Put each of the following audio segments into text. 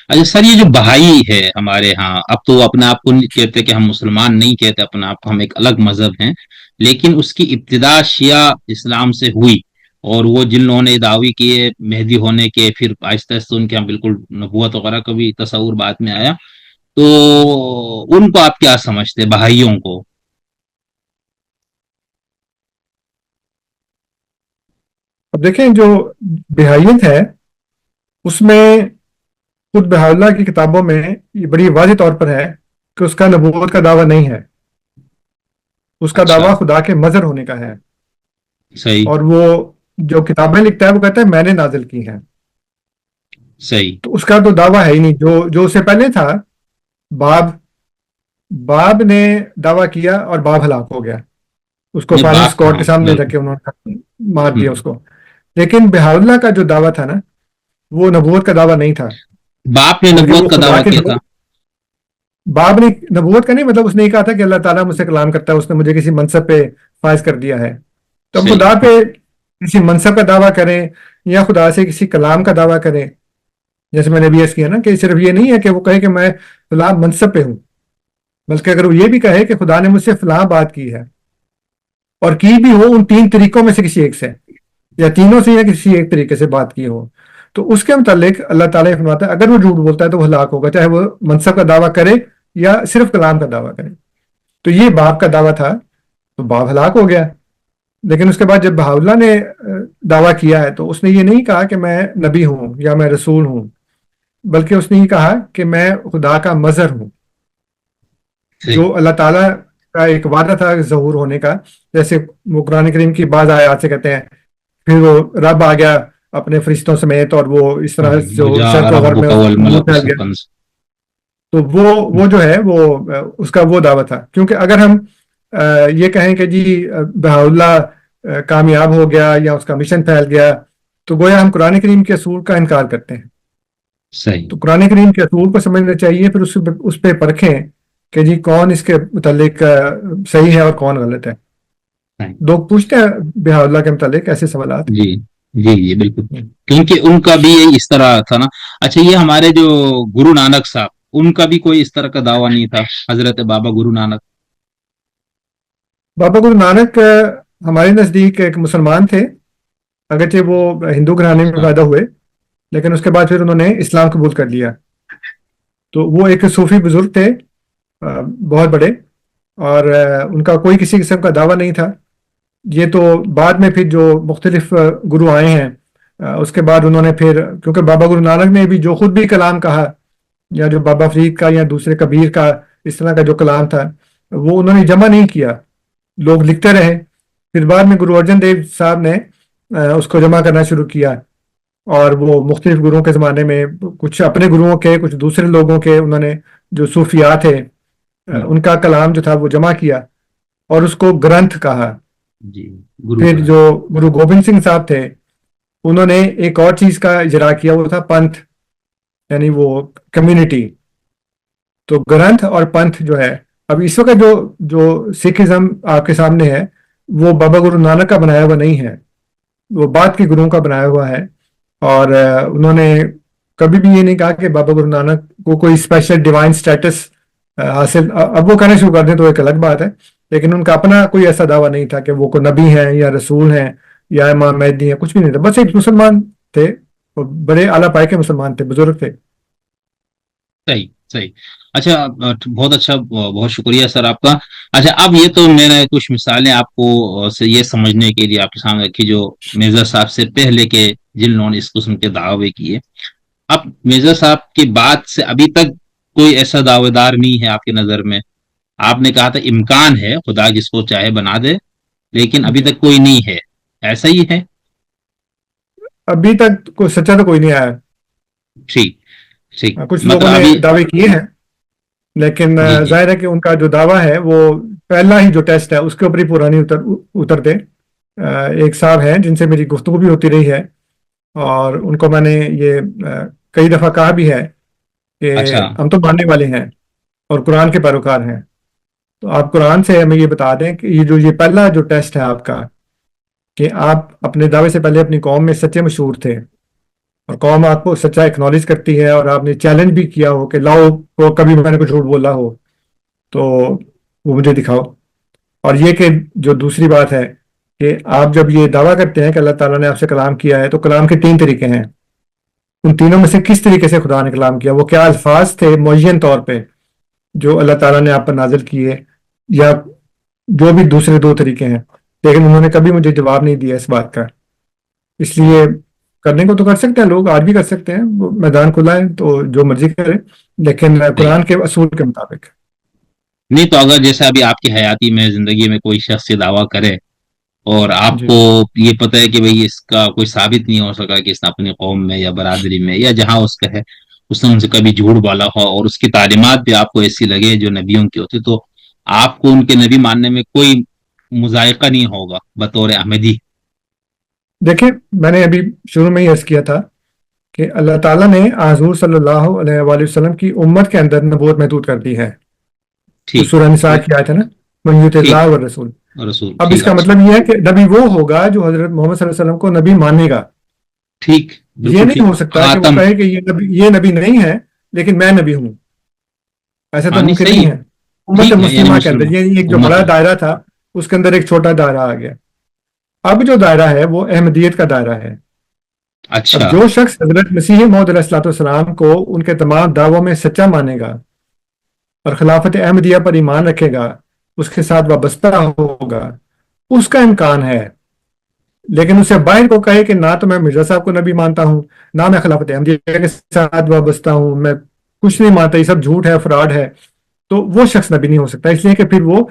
اچھا سر، یہ جو بہائی ہے ہمارے ہاں، اب تو وہ اپنے آپ کو نہیں کہتے کہ ہم مسلمان نہیں کہتے اپنا آپ کو، ہم ایک الگ مذہب ہیں، لیکن اس کی ابتدا شیعہ اسلام سے ہوئی، اور وہ جن لوگوں نے دعوی کیے مہدی ہونے کے، پھر آہستہ آہستہ ان کے یہاں بالکل نبوت وغیرہ کا بھی تصور بعد میں آیا، تو ان کو آپ کیا سمجھتے بہائیوں کو؟ اب دیکھیں جو بہائیت ہے اس میں خود بہاء اللہ کی کتابوں میں یہ بڑی واضح طور پر ہے کہ اس کا نبوت کا دعویٰ نہیں ہے، اس کا اچھا، دعویٰ خدا کے مظہر ہونے کا ہے۔ صحیح، اور وہ جو کتابیں لکھتا ہے وہ کہتا ہے میں نے نازل کی ہیں، صحیح، تو اس کا تو دعویٰ ہے ہی نہیں۔ جو جو اس سے پہلے تھا، باب باب نے دعویٰ کیا اور باب ہلاک ہو گیا، اس کو نہیں فائنلس باپ، کورٹ ہاں کے سامنے رکھ بالکل، کے انہوں نے مار دیا ہم، اس کو۔ لیکن بہاء اللہ کا جو دعویٰ تھا نا، وہ نبوت کا دعویٰ نہیں تھا، باپ نے بلکہ نبوت وہ کا خدا دعویٰ کے کیا تھا؟ باب نے نبوت کا نہیں، مطلب اس نے یہ کہا تھا کہ اللہ تعالیٰ مجھ سے کلام کرتا ہے، اس نے مجھے کسی منصب پہ فائز کر دیا ہے۔ تو ہم صحیح، خدا ہاں، پہ کسی منصب کا دعویٰ کریں یا خدا سے کسی کلام کا دعویٰ کریں، جیسے میں نے بھی عرض کیا نا کہ صرف یہ نہیں ہے کہ وہ کہے کہ میں فلاں منصب پہ ہوں، بلکہ اگر وہ یہ بھی کہے کہ خدا نے مجھ سے فلاں بات کی ہے، اور کی بھی ہو ان تین طریقوں میں سے کسی ایک سے، یا تینوں سے، یا کسی ایک طریقے سے بات کی ہو، تو اس کے متعلق اللہ تعالیٰ یہ فرماتا ہے اگر وہ جھوٹ بولتا ہے تو وہ ہلاک ہوگا، چاہے وہ منصب کا دعویٰ کرے یا صرف کلام کا دعویٰ کرے۔ تو یہ باپ کا دعویٰ تھا، تو باپ ہلاک ہو گیا۔ لیکن اس کے بعد جب بہاء اللہ نے دعویٰ کیا ہے تو اس نے یہ نہیں کہا کہ میں نبی ہوں یا میں رسول ہوں، بلکہ اس نے یہ کہا کہ میں خدا کا مظہر ہوں، صحیح، جو اللہ تعالیٰ کا ایک وعدہ تھا ظہور ہونے کا، جیسے وہ قرآن کریم کی بعض آیات سے کہتے ہیں پھر وہ رب آ گیا اپنے فرشتوں سمیت، اور وہ اس طرح جو وجا شرق و غرب میں ربک اس کا نور والملک پھیل گیا۔ صفا، تو وہ جو ہے وہ اس کا وہ دعویٰ تھا، کیونکہ اگر ہم یہ کہیں کہ جی بہاء اللہ کامیاب ہو گیا یا اس کا مشن پھیل گیا، تو گویا ہم قرآن کریم کے اصول کا انکار کرتے ہیں۔ صحیح، تو قرآن کریم کے اصول کو سمجھنا چاہیے، پھر اس پہ پرکھیں کہ جی کون اس کے متعلق صحیح ہے اور کون غلط ہے۔ صحیح، لوگ پوچھتے ہیں بہاء اللہ کے متعلق ایسے سوالات۔ جی، جی جی بالکل، کیونکہ ان کا بھی اس طرح تھا نا۔ اچھا، یہ ہمارے جو گرو نانک صاحب، ان کا بھی کوئی اس طرح کا دعویٰ نہیں تھا، حضرت بابا گرو نانک؟ بابا گرو نانک ہمارے نزدیک ایک مسلمان تھے، اگرچہ وہ ہندو گھرانے میں اچھا، پیدا ہوئے، لیکن اس کے بعد پھر انہوں نے اسلام قبول کر لیا۔ تو وہ ایک صوفی بزرگ تھے، بہت بڑے، اور ان کا کوئی کسی قسم کا دعویٰ نہیں تھا۔ یہ تو بعد میں پھر جو مختلف گرو آئے ہیں، اس کے بعد انہوں نے پھر، کیونکہ بابا گرو نانک نے بھی جو خود بھی کلام کہا، یا جو بابا فرید کا یا دوسرے کبیر کا اس طرح کا جو کلام تھا، وہ انہوں نے جمع نہیں کیا، لوگ لکھتے رہے۔ پھر بعد میں گرو ارجن دیو صاحب نے اس کو جمع کرنا شروع کیا، اور وہ مختلف گروؤں کے زمانے میں کچھ اپنے گروؤں کے، کچھ دوسرے لوگوں کے، انہوں نے جو صوفیات تھے ان کا کلام جو تھا وہ جمع کیا اور اس کو گرنتھ کہا۔ جی، گرو پھر جو گرانت، گرو گوبند سنگھ صاحب تھے، انہوں نے ایک اور چیز کا اجرا کیا، وہ تھا پنتھ، یعنی وہ کمیونٹی۔ تو گرنتھ اور پنتھ جو ہے، اب اس وقت جو سکھ ازم آپ کے سامنے ہے، وہ بابا گرو نانک کا بنایا ہوا نہیں ہے، وہ بعد کے گروؤں کا بنایا ہوا ہے۔ اور انہوں نے کبھی بھی یہ نہیں کہا کہ بابا گرو نانک کو کوئی اسپیشل ڈیوائن سٹیٹس حاصل، اب وہ کہنا شروع کر دیں تو ایک الگ بات ہے، لیکن ان کا اپنا کوئی ایسا دعویٰ نہیں تھا کہ وہ کوئی نبی ہیں یا رسول ہیں یا امام مہدی ہیں، کچھ بھی نہیں تھا، بس ایک مسلمان تھے، وہ بڑے اعلیٰ پائے کے مسلمان تھے، بزرگ تھے۔ صحیح، صحیح۔ اچھا، بہت اچھا، بہت شکریہ سر آپ کا۔ اچھا، اب یہ تو میں نے کچھ مثالیں آپ کو سے یہ سمجھنے کے لیے آپ کے سامنے رکھی، جو مرزا صاحب سے پہلے کے جن لوگوں نے اس قسم کے دعوے کیے۔ اب مرزا صاحب کی بات سے ابھی تک کوئی ایسا دعوے دار نہیں ہے آپ کی نظر میں؟ آپ نے کہا تھا امکان ہے، خدا جس کو چاہے بنا دے، لیکن ابھی تک کوئی نہیں ہے، ایسا ہی ہے؟ ابھی تک کوئی سچا تو کوئی نہیں آیا۔ ٹھیک، ٹھیک، کچھ لوگوں مطلب نے ابھی، دعوے کیے ہیں، لیکن جی جی، ظاہر ہے کہ ان کا جو دعویٰ ہے وہ پہلا ہی جو ٹیسٹ ہے اس کے اوپر ہی پورا نہیں اترتے۔ ایک صاحب ہیں جن سے میری گفتگو بھی ہوتی رہی ہے، اور ان کو میں نے یہ کئی دفعہ کہا بھی ہے کہ اچھا، ہم تو ماننے والے ہیں اور قرآن کے پیروکار ہیں، تو آپ قرآن سے ہمیں یہ بتا دیں کہ یہ پہلا جو ٹیسٹ ہے آپ کا، کہ آپ اپنے دعوے سے پہلے اپنی قوم میں سچے مشہور تھے، اور قوم آپ کو سچا ایکنالج کرتی ہے اور آپ نے چیلنج بھی کیا ہو کہ لاؤ کو کبھی میں نے کوئی جھوٹ بولا ہو تو وہ مجھے دکھاؤ. اور یہ کہ جو دوسری بات ہے کہ آپ جب یہ دعویٰ کرتے ہیں کہ اللہ تعالیٰ نے آپ سے کلام کیا ہے تو کلام کے 3 طریقے ہیں. ان تینوں میں سے کس طریقے سے خدا نے کلام کیا؟ وہ کیا الفاظ تھے معین طور پہ جو اللہ تعالیٰ نے آپ پر نازل کیے، یا جو بھی دوسرے 2 طریقے ہیں؟ لیکن انہوں نے کبھی مجھے جواب نہیں دیا اس بات کا. اس لیے کرنے کو تو کر سکتے ہیں لوگ، آج بھی کر سکتے ہیں، وہ میدان کھلا ہے تو جو مرضی کرے، لیکن صحیح. قرآن کے اصول کے مطابق. نہیں تو اگر جیسے ابھی آپ کی حیاتی میں زندگی میں کوئی شخص یہ دعویٰ کرے اور آپ جی کو یہ پتہ ہے کہ بھئی اس کا کوئی ثابت نہیں ہو سکا کہ اس نے اپنی قوم میں یا برادری میں یا جہاں اس کا ہے اس نے ان سے کبھی جھوٹ بالا ہو، اور اس کی تعلیمات بھی آپ کو ایسی لگے جو نبیوں کی ہوتی، تو آپ کو ان کے نبی ماننے میں کوئی مذائقہ نہیں ہوگا بطور احمدی. دیکھیں، میں نے ابھی شروع میں ہی عرض کیا تھا کہ اللہ تعالیٰ نے حضور صلی اللہ علیہ وآلہ وسلم کی امت کے اندر نبوت محدود کر دی ہے. جو ٹھیک سورہ نساء کی آیت ہے نا، من یطع ٹھیک. اللہ والرسول. رسول اب اس ٹھیک. کا اچھا. مطلب یہ ہے کہ نبی وہ ہوگا جو حضرت محمد صلی اللہ علیہ وسلم کو نبی مانے گا. ٹھیک. یہ بالکل نہیں ٹھیک. ہو سکتا کہ وہ خاتم. کہے کہ یہ نبی نہیں ہے لیکن میں نبی ہوں. ایسا تو ہاں نہیں ممکن صحیح نہیں ہے. ہے. امت ٹھیک ہے یعنی مسلمہ کے اندر مسلمان یہ ایک جو امت بڑا ہے. دائرہ تھا اس کے اندر ایک چھوٹا دائرہ آ گیا. اب جو دائرہ ہے وہ احمدیت کا دائرہ ہے. اب اچھا. جو شخص حضرت مسیح موعود علیہ الصلوۃ والسلام کو ان کے تمام دعووں میں سچا مانے گا اور خلافت احمدیہ پر ایمان رکھے گا، اس کے ساتھ وابستہ ہوگا، اس کا امکان ہے. لیکن اسے باہر کو کہے کہ نہ تو میں مرزا صاحب کو نبی مانتا ہوں، نہ میں خلافت احمدیہ کے ساتھ وابستہ ہوں، میں کچھ نہیں مانتا، یہ سب جھوٹ ہے، فراڈ ہے، تو وہ شخص نبی نہیں ہو سکتا. اس لیے کہ پھر وہ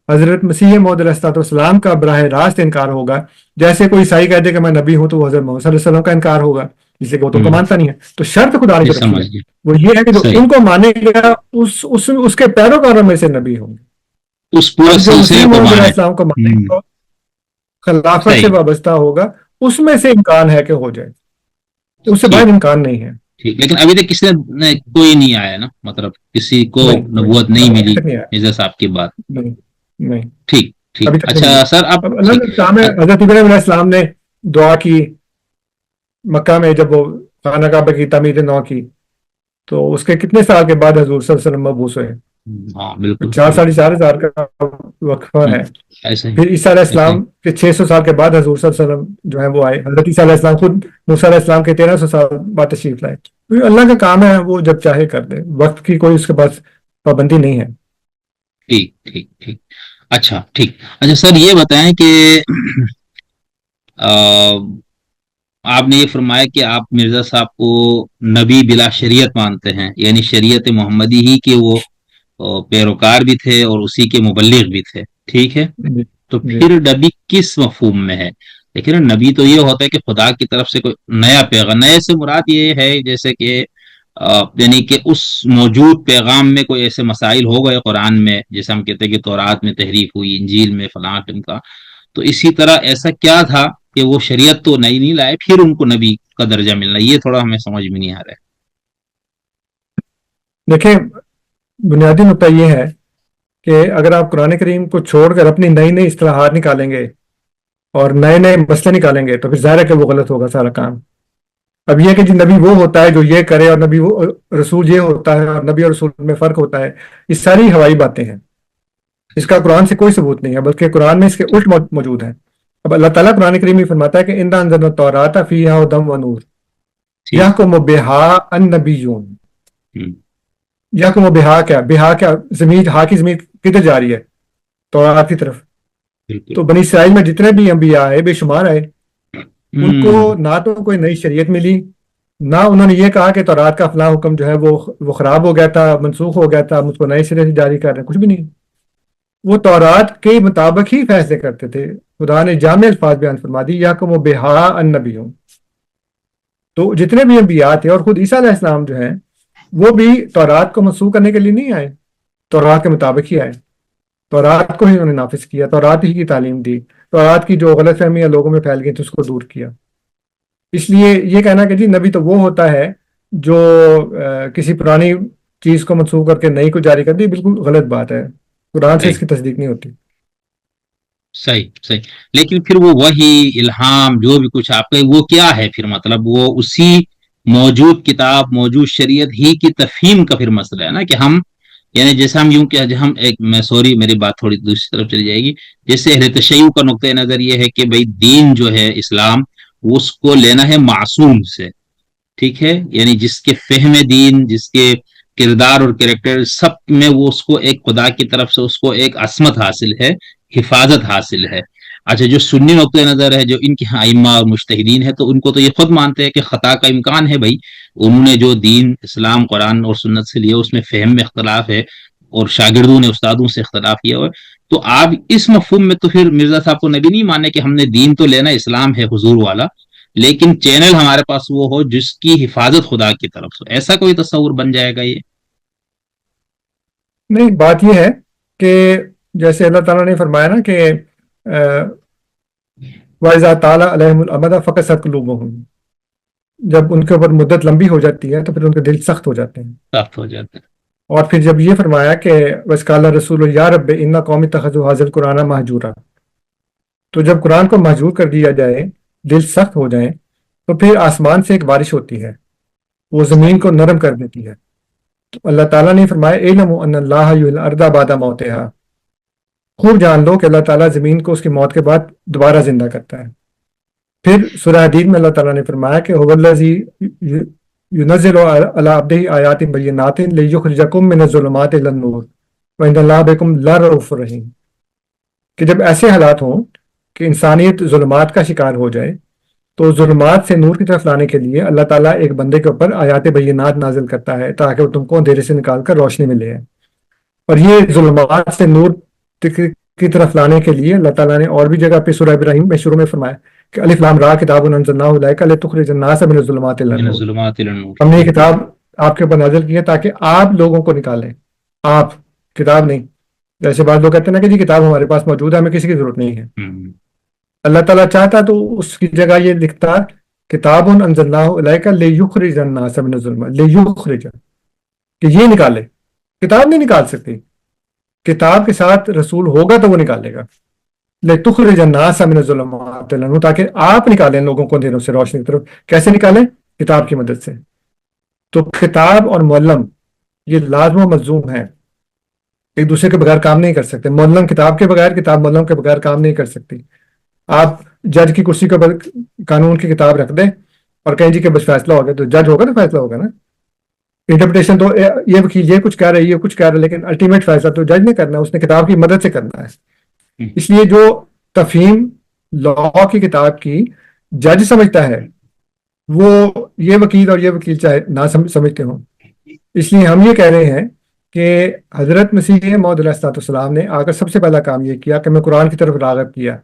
حضرت مسیح موعود علیہ الصلوۃ والسلام کا براہ راست انکار ہوگا. جیسے کوئی عیسائی کہہ دے کہ میں نبی ہوں تو وہ حضرت محمد صلی اللہ علیہ وسلم کا انکار ہوگا، جس سے کہ وہ تو ان کو ہوں. مانتا نہیں ہے. تو شرط خدا نے یہ جو رکھی سمجھ ہے گیا. وہ یہ ہے کہ جو صحیح. ان کو مانے گا اس کے پیروکاروں میں سے نبی ہوں گے. اس پورے اب جو مسیح سلسلے کو موعود علیہ مانے. السلام کو مانے ہوں. گا، خلافت سے صحیح. وابستہ ہوگا، اس میں سے امکان ہے کہ ہو جائے، اس سے باہر ٹھیک امکان نہیں ہے. ٹھیک. لیکن ابھی تک کسی نے کوئی نہیں آیا نا، مطلب کسی کو نہیں، کوئی نبوت نہیں ابھی ملی تک نہیں آیا. مرزا صاحب کی بات. نہیں، نہیں، ٹھیک ٹھیک. ابھی تک نہیں اچھا ملی. سر اب اب اللہ ٹھیک. نے کام ہے، حضرت ابراہیم علیہ السلام نے دعا کی مکہ میں جب وہ خانہ کعبہ کی تعمیر نو کی، تو اس کے کتنے سال کے بعد حضور صلی اللہ علیہ وسلم مبعوث ہوئے؟ ہاں بالکل 4 ساڑھے 4 ہزار کا وقفہ ہوں. ہے. ایسے ہی پھر عیسیٰ علیہ ایسے ہی. السلام کے 600 سال کے بعد حضور صلی اللہ علیہ وسلم جو ہے وہ آئے. حضرت عیسیٰ علیہ السلام خود موسیٰ علیہ السلام کے 1300 سال بعد تشریف لائے. تو یہ اللہ کا کام ہے، وہ جب چاہے کر دے، وقت کی کوئی اس کے پاس پابندی نہیں ہے. ٹھیک ٹھیک ٹھیک. اچھا ٹھیک. اچھا سر یہ بتائیں کہ آپ نے یہ فرمایا کہ آپ مرزا صاحب کو نبی بلا شریعت مانتے ہیں، یعنی شریعت محمدی ہی کے وہ پیروکار بھی تھے اور اسی کے مبلغ بھی تھے. ٹھیک ہے. جی تو جی پھر نبی کس مفہوم میں ہے؟ لیکن نبی تو یہ ہوتا ہے کہ خدا کی طرف سے کوئی نیا پیغام، نئے سے مراد یہ ہے جیسے کہ یعنی کہ اس موجود پیغام میں کوئی ایسے مسائل ہو گئے قرآن میں، جیسے ہم کہتے ہیں کہ تورات میں تحریف ہوئی، انجیل میں فلاں قسم کا، تو اسی طرح ایسا کیا تھا کہ وہ شریعت تو نئی نہیں لائے پھر ان کو نبی کا درجہ ملنا، یہ تھوڑا ہمیں سمجھ میں نہیں آ رہا ہے. دیکھیں، بنیادی نقطہ یہ ہے کہ اگر آپ قرآن کریم کو چھوڑ کر اپنی نئی نئی اصطلاحات نکالیں گے اور نئے نئے مسئلے نکالیں گے تو پھر ظاہر ہے کہ وہ غلط ہوگا سارا کام. اب یہ کہ جی نبی وہ ہوتا ہے جو یہ کرے اور نبی وہ رسول یہ ہوتا ہے اور نبی اور رسول میں فرق ہوتا ہے، یہ ساری ہوائی باتیں ہیں. اس کا قرآن سے کوئی ثبوت نہیں ہے، بلکہ قرآن میں اس کے الٹ موجود ہے. اب اللہ تعالیٰ قرآن کریم میں فرماتا ہے کہ انا انزلنا التوراۃ فیہا ھدی ونور ٹھیک. یحکم بہا النبیون. ہم. یحکم بہا کیا زمین، ہا کی زمین کدھر جا رہی ہے؟ تورات کی طرف. بالکل. تو بنی اسرائیل میں جتنے بھی انبیاء آئے، بے شمار آئے، ان کو ہم. نہ تو کوئی نئی شریعت ملی، نہ انہوں نے یہ کہا کہ تورات کا فلاں حکم جو ہے وہ خراب ہو گیا تھا، منسوخ ہو گیا تھا، مجھ کو نئے سرے سے جاری کر رہے ہیں. کچھ بھی نہیں. وہ تورات کے مطابق ہی فیصلے کرتے تھے. خدا نے جامع الفاظ بیان فرما دی، یحکم بہا النبیون. تو جتنے بھی انبیاء تھے اور خود عیسیٰ علیہ السلام جو ہیں وہ بھی تورات کو منسوخ کرنے کے لیے نہیں آئے، تورات کے مطابق ہی آئے. تورات کو ہی انہوں نے نافذ کیا، تورات ہی کی تعلیم دی، تورات کی جو غلط فہمیاں لوگوں میں پھیل گئی تھی اس کو دور کیا. اس لیے یہ کہنا کہ جی نبی تو وہ ہوتا ہے جو کسی پرانی چیز کو منسوخ کر کے نئی کو جاری کر دی، بالکل غلط بات ہے. قرآن سے اس صحیح کی تصدیق نہیں ہوتی. صحیح صحیح. لیکن پھر وہ وہی الہام جو بھی کچھ آپ کا وہ کیا ہے پھر، مطلب وہ اسی موجود کتاب، موجود شریعت ہی کی تفہیم کا پھر مسئلہ ہے نا، کہ ہم یعنی جیسے ہم یوں کہ ہم ایک میں سوری میری بات تھوڑی دوسری طرف چلی جائے گی، جیسے اہل تشیع کا نقطۂ نظر یہ ہے کہ بھائی دین جو ہے اسلام، اس کو لینا ہے معصوم سے، ٹھیک ہے، یعنی جس کے فہم دین، جس کے کردار اور کریکٹر سب میں وہ اس کو ایک خدا کی طرف سے اس کو ایک عصمت حاصل ہے، حفاظت حاصل ہے۔ اچھا جو سنی نقطۂ نظر ہے، جو ان کے ہاں ائمہ اور مجتہدین ہے، تو ان کو تو یہ خود مانتے ہیں کہ خطا کا امکان ہے، بھائی انہوں نے جو دین اسلام قرآن اور سنت سے لیا اس میں فہم میں اختلاف ہے، اور شاگردوں نے استادوں سے اختلاف کیا ہوا ہے۔ تو آپ اس مفہوم میں تو پھر مرزا صاحب کو نبی نہیں ماننے کہ ہم نے دین تو لینا اسلام ہے حضور والا، لیکن چینل ہمارے پاس وہ ہو جس کی حفاظت خدا کی طرف سے، ایسا کوئی تصور بن جائے گا یہ؟ نہیں، بات یہ ہے کہ جیسے اللہ تعالیٰ نے فرمایا نا کہ وَإِذَا طَالَ عَلَيْهِمُ الْأَمَدُ فَقَسَتْ قُلُوبُهُمْ، جب ان کے اوپر مدت لمبی ہو جاتی ہے تو پھر ان کے دل سخت ہو جاتے ہیں۔ سخت ہو جاتا ہے۔ اور پھر جب یہ فرمایا کہ وَإِذْ قَالَ الرَّسُولُ يَا رَبِّ إِنَّ قَوْمِي اتَّخَذُوا هَٰذَا الْقُرْآنَ مَهْجُورًا، تو جب قرآن کو مہجور کر دیا جائے، دل سخت ہو جائیں، تو پھر آسمان سے ایک بارش ہوتی ہے، وہ زمین کو نرم کر دیتی ہے۔ تو اللہ تعالیٰ نے فرمایا اعلموا ان اللہ یحیی الارض بعد موتها، خوب جان لو کہ اللہ تعالیٰ زمین کو اس کی موت کے بعد دوبارہ زندہ کرتا ہے۔ پھر سورہ حدید میں اللہ تعالیٰ نے فرمایا کہ هو الذی ينزل علی عبدہ آیات بینات لیخرجکم من الظلمات الی النور وان اللہ بکم لرؤوف رحیم، کہ جب ایسے حالات ہوں کہ انسانیت ظلمات کا شکار ہو جائے تو ظلمات سے نور کی طرف لانے کے لیے اللہ تعالیٰ ایک بندے کے اوپر آیات بینات نازل کرتا ہے تاکہ وہ تم کو اندھیرے سے نکال کر روشنی میں لے آئے۔ اور یہ ظلمات سے نور کی طرف لانے کے لیے اللہ تعالیٰ نے اور بھی جگہ پہ سورہ ابراہیم میں شروع میں فرمایا کہ الف لام را کتاب انزلناہ الیک لتخرج الناس من الظلمات الی من النور، الظلمات الی النور۔ ہم نے یہ کتاب آپ کے اوپر نازل کی ہے تاکہ آپ لوگوں کو نکالیں، آپ، کتاب نہیں۔ جیسے بعض لوگ کہتے ہیں نا کہ جی کتاب ہمارے پاس موجود ہے، ہمیں کسی کی ضرورت نہیں ہے۔ اللہ تعالیٰ چاہتا تو اس کی جگہ یہ لکھتا کتاب انزلناہ الیک لیخرج الناس من الظلمات، لیخرج، کہ یہ نکالے، کتاب نہیں نکال سکتی، کتاب کے ساتھ رسول ہوگا تو وہ نکالے گا، لتخرج الناس من الظلمات الی النور، تاکہ آپ نکالیں لوگوں کو اندھیروں سے روشنی کی طرف۔ کیسے نکالیں؟ کتاب کی مدد سے۔ تو کتاب اور معلم یہ لازم و ملزوم ہیں، ایک دوسرے کے بغیر کام نہیں کر سکتے۔ معلم کتاب کے بغیر، کتاب معلم کے بغیر کام نہیں کر سکتی۔ آپ جج کی کرسی کے اوپر قانون کی کتاب رکھ دیں اور کہیں جی کہ بس فیصلہ ہو گیا، تو جج ہوگا نا، فیصلہ ہوگا نا۔ انٹرپریٹیشن تو یہ وکیل یہ کچھ کہہ رہا ہے، یہ کچھ کہہ رہا ہے، لیکن الٹیمیٹ فیصلہ تو جج نے کرنا ہے، اس نے کتاب کی مدد سے کرنا ہے۔ اس لیے جو تفہیم لا کی کتاب کی جج سمجھتا ہے وہ یہ وکیل اور یہ وکیل چاہے نہ سمجھتے ہوں۔ اس لیے ہم یہ کہہ رہے ہیں کہ حضرت مسیح موعود علیہ السلام نے آ کر سب سے پہلا کام یہ کیا کہ میں قرآن کی طرف راغب کیا،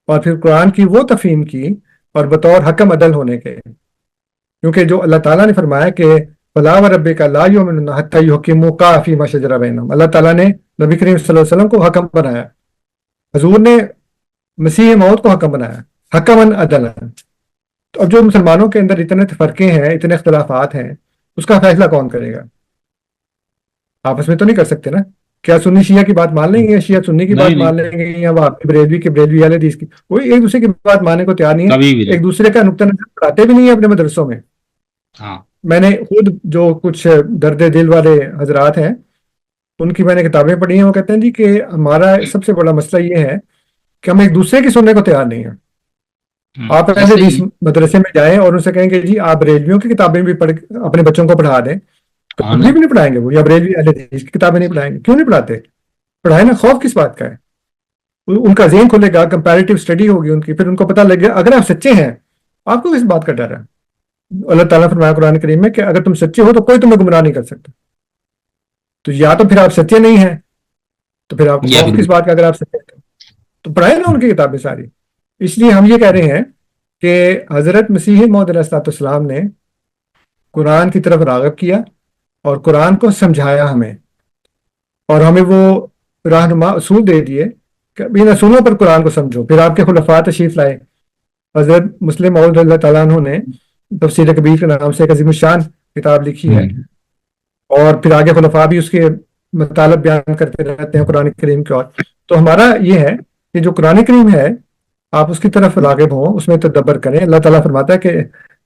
اور پھر قرآن کی وہ تفہیم کی، اور بطور حکم عدل ہونے کے، کیونکہ جو اللہ تعالیٰ نے فرمایا کہ فَلَا وَرَبِّكَ لَا يُؤْمِنُونَ حَتَّىٰ يُحْكِمُوكَ فِيمَا شَجَرَ بَيْنَهُمْ، اللہ تعالیٰ نے نبی کریم صلی اللہ علیہ وسلم کو حکم بنایا، حضور نے مسیح موعود کو حکم بنایا، حکماً عدلاً۔ تو اب جو مسلمانوں کے اندر اتنے تفرقے ہیں، اتنے اختلافات ہیں، اس کا فیصلہ کون کرے گا؟ آپس میں تو نہیں کر سکتے نا۔ کیا سنی شیعہ کی بات مان لیں گے، یا شیعہ سنی کی بات مان لیں گے، یا وہ بریلوی کے بریلوی اہل حدیث کی؟ کوئی ایک دوسرے کی بات ماننے کو تیار نہیں ہے، ایک دوسرے کا نقطہ نظر پڑھاتے بھی نہیں ہیں اپنے مدرسوں میں۔ میں نے خود جو کچھ درد دل والے حضرات ہیں ان کی میں نے کتابیں پڑھی ہیں، وہ کہتے ہیں جی کہ ہمارا سب سے بڑا مسئلہ یہ ہے کہ ہم ایک دوسرے کی سننے کو تیار نہیں ہیں۔ آپ اہل حدیث مدرسے میں جائیں اور ان سے کہیں کہ جی آپ بریلویوں کی کتابیں بھی اپنے بچوں کو پڑھا دیں، کبھی بھی نہیں پڑھائیں گے وہ، یا بریلوی اہل حدیث کی کتابیں نہیں پڑھائیں گے۔ کیوں نہیں پڑھاتے؟ پڑھائیں نا، خوف کس بات کا ہے؟ ان کا ذہن کھلے گا، کمپیریٹیو اسٹڈی ہوگی ان کی، پھر ان کو پتہ لگے گا اگر آپ سچے ہیں آپ کو کس بات کا ڈر ہے۔ اللہ تعالیٰ فرمایا قرآن کریم میں کہ اگر تم سچے ہو تو کوئی تمہیں گمراہ نہیں کر سکتا۔ تو یا تو پھر آپ سچے نہیں ہیں، تو پھر آپ کو خوف کس بات کا؟ اگر آپ سچے ہیں تو پڑھائیں نا ان کی کتابیں ساری۔ اس لیے ہم یہ کہہ رہے ہیں کہ حضرت مسیح موعود علیہ السلام نے قرآن کی طرف راغب کیا اور قرآن کو سمجھایا ہمیں، اور ہمیں وہ رہنما اصول دے دیے کہ ان اصولوں پر قرآن کو سمجھو۔ پھر آپ کے خلفاء تشریف لائے، حضرت مسلم موعود اللہ تعالیٰ عنہ نے تفسیر کبیر کے نام سے ایک عظیم الشان کتاب لکھی ہے، اور پھر آگے خلفاء بھی اس کے مطالب بیان کرتے رہتے ہیں قرآن کریم کے۔ اور تو ہمارا یہ ہے کہ جو قرآن کریم ہے آپ اس کی طرف راغب ہوں، اس میں تدبر کریں۔ اللہ تعالیٰ فرماتا ہے کہ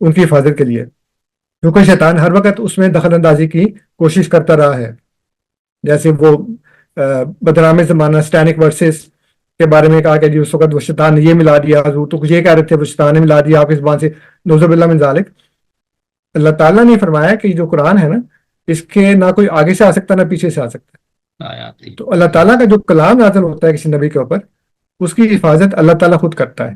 ان کی حفاظت کے لیے، کیونکہ شیطان ہر وقت اس میں دخل اندازی کی کوشش کرتا رہا ہے. جیسے وہ بدنام زمانہ اسٹینک ورسز کے بارے میں کہا کہ جی اس وقت وہ شیطان نے یہ ملا دیا، حضور تو کچھ یہ کہہ رہے تھے، وہ شیطان نے ملا دیا آپ کی زبان سے، نعوذ باللہ من ذالک. اللہ تعالیٰ نے فرمایا کہ جو قرآن ہے نا، اس کے نہ کوئی آگے سے آ سکتا نہ پیچھے سے آ سکتا. تو اللہ تعالیٰ کا جو کلام نازل ہوتا ہے کسی نبی کے اوپر، اس کی حفاظت اللہ تعالیٰ خود کرتا ہے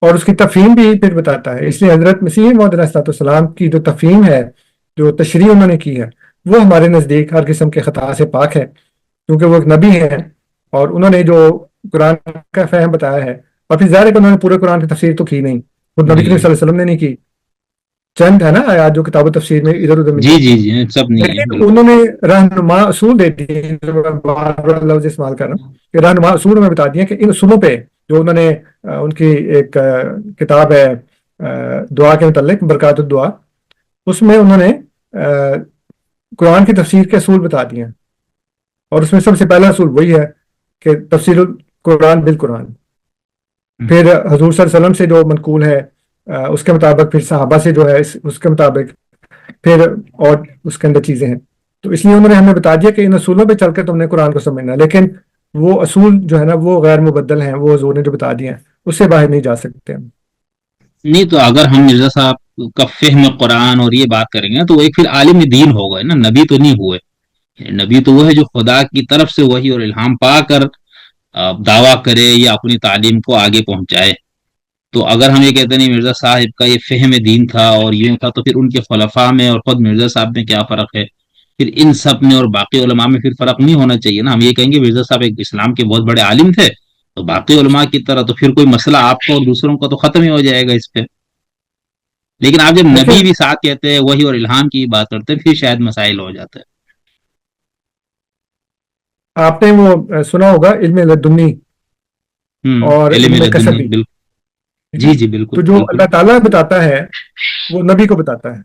اور اس کی تفہیم بھی پھر بتاتا ہے. اس لیے حضرت مسیح موعود علیہ السلام کی جو تفہیم ہے، جو تشریح انہوں نے کی ہے، وہ ہمارے نزدیک ہر قسم کے خطا سے پاک ہے، کیونکہ وہ ایک نبی ہیں اور انہوں نے جو قرآن کا فہم بتایا ہے. اور پھر ظاہر ہے کہ انہوں نے پورے قرآن کی تفسیر تو کی نہیں، وہ نبی کریم صلی اللہ علیہ وسلم نے نہیں کی. چند ہے نا آیات جو کتاب و تفسیر میں ادھر ادھر جی سب نہیں ہے، لیکن انہوں نے رہنما اصول دے دیے. بار بار لفظ استعمال کر رہا ہوں کہ رہنما اصول میں بتا دیا کہ ان اصولوں پہ جو انہوں نے ان کی ایک کتاب ہے دعا کے متعلق، برکات الدعا، اس میں انہوں نے قرآن کی تفسیر کے اصول بتا دیے ہیں. اور اس میں سب سے پہلا اصول وہی ہے کہ تفسیر القرآن بالقرآن. پھر حضور صلی اللہ علیہ وسلم سے جو منقول ہے اس کے مطابق، پھر صحابہ سے جو ہے اس کے مطابق، پھر اور اس کے اندر چیزیں ہیں. تو اس لیے انہوں نے ہمیں بتا دیا کہ ان اصولوں پہ چل کر تم نے قرآن کو سمجھنا، لیکن وہ اصول جو ہے نا وہ غیر مبدل ہیں، وہ حضور نے جو بتا دیے ہیں اس سے باہر نہیں جا سکتے ہم. نہیں تو اگر ہم مرزا صاحب کا فہم قرآن اور یہ بات کریں گے تو وہ ایک پھر عالم دین ہو گئے نا، نبی تو نہیں ہوئے. نبی تو وہ ہے جو خدا کی طرف سے وحی اور الہام پا کر دعویٰ کرے یا اپنی تعلیم کو آگے پہنچائے. تو اگر ہم یہ کہتے ہیں مرزا صاحب کا یہ فہم دین تھا اور یوں تھا، تو پھر ان کے خلفاء میں اور خود مرزا صاحب میں کیا فرق ہے؟ پھر ان سب میں اور باقی علماء میں پھر فرق نہیں ہونا چاہیے نا. ہم یہ کہیں گے مرزا صاحب ایک اسلام کے بہت بڑے عالم تھے، تو باقی علماء کی طرح تو پھر کوئی مسئلہ آپ کو اور دوسروں کا تو ختم ہی ہو جائے گا اس پہ. لیکن آپ جب نبی بھی ساتھ کہتے ہیں، وحی اور الہام کی بات کرتے ہیں، پھر شاید مسائل ہو جاتے ہیں. آپ نے وہ سنا ہوگا علم لدنی اور علم کسبی. جی بالکل. تو جو اللہ تعالیٰ بتاتا ہے وہ نبی کو بتاتا ہے،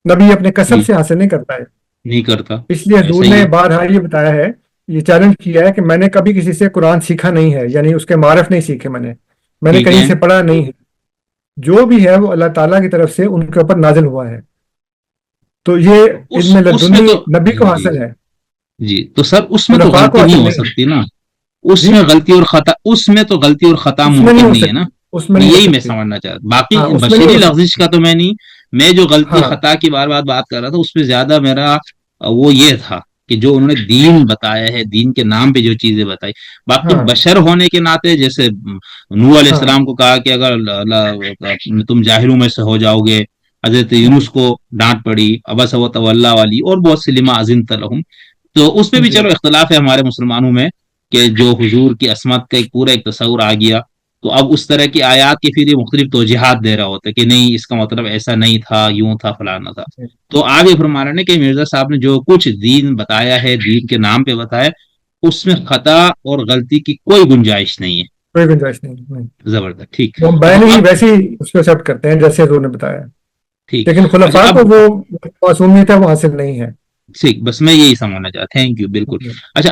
نبی اپنے کسب سے حاصل نہیں کرتا ہے، نہیں کرتا. اس لیے حضور نے بارہا یہ بتایا ہے، یہ چیلنج کیا ہے کہ میں نے کبھی کسی سے قرآن سیکھا نہیں ہے، یعنی اس کے معرف نہیں سیکھے، میں نے کہیں سے پڑھا نہیں ہے. جو بھی ہے وہ اللہ تعالیٰ کی طرف سے ان کے اوپر نازل ہوا ہے. تو یہ علم لدنی نبی کو حاصل ہے. جی تو سر اس میں تو غلطی نہیں ہو سکتی نا، اس میں غلطی اور خطا، اس میں تو غلطی اور خطا ممکن نہیں ہے نا. یہی میں سمجھنا چاہتا. باقی بشری لغزش کا تو میں جو غلطی خطا کی بار بار بات کر رہا تھا، اس پہ زیادہ میرا وہ یہ تھا کہ جو انہوں نے دین بتایا ہے، دین کے نام پہ جو چیزیں بتائی. باقی بشر ہونے کے ناطے، جیسے نوح علیہ السلام کو کہا کہ اگر تم جاہلوں میں سے ہو جاؤ گے، حضرت یونس کو ڈانٹ پڑی، عبس و تولی والی، اور بہت سی لما اذنت لہم. تو اس پہ بھی چلو اختلاف ہے ہمارے مسلمانوں میں کہ جو حضور کی عصمت کا ایک تصور آ گیا، تو اب اس طرح کی آیات کی پھر یہ مختلف توجیحات دے رہا ہوتا ہے کہ نہیں، اس کا مطلب ایسا نہیں تھا، یوں تھا، فلانا تھا. تو آپ یہ فرما رہے ہیں کہ مرزا صاحب نے جو کچھ دین بتایا ہے، دین کے نام پہ بتایا، اس میں خطا اور غلطی کی کوئی گنجائش نہیں ہے. کوئی گنجائش نہیں. زبردست. ٹھیک. ویسے ہی اس کو ایکسپٹ کرتے ہیں جیسے حضور نے بتایا. ٹھیک. لیکن خلفاء کو وہ معصومیت ہے، وہ حاصل نہیں ہے. ٹھیک، بس میں یہی سمجھنا چاہتا. Thank you. بالکل. اچھا.